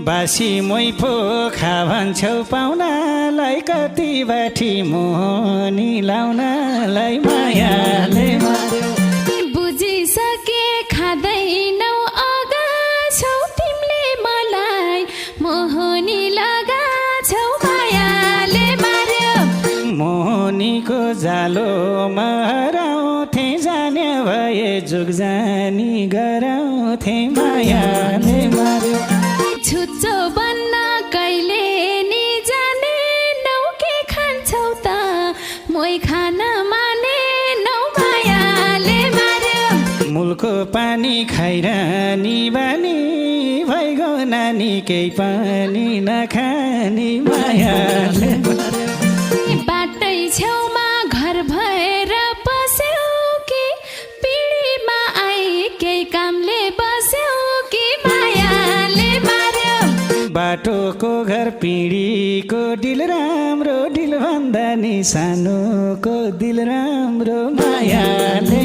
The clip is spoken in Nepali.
बासी मोइ पोखा भन्छौ पाउनालाई कति बाठी मोहनी लाउनलाई मायाले मार्यो बुझिसके खाँदैनौ अगाछौ तिमीले मलाई मोहनी लगाछौ मायाले मार्यो मोहनीको जालोमा हराउँथे जाने भए जुग जानी गराउँथे मायाले मार्यो छुच्चो बन्न कहिले नि जानेनौ के खान्छौ त मोइ खान मानेनौ मायाले मार्यो मूलको पानी खाइरहनी बानी भइगयो नानी केही पनि नखानी मायाले मार्यो बाटै छेउमा घर भएर बस्यौ कि पिँढीमा आई केही कामले बस्यौ कि मायाले मार्यो बाटोको घर पिँढीको दिल राम्रो दिल भन्दा नि सानोको दिल राम्रो मायाले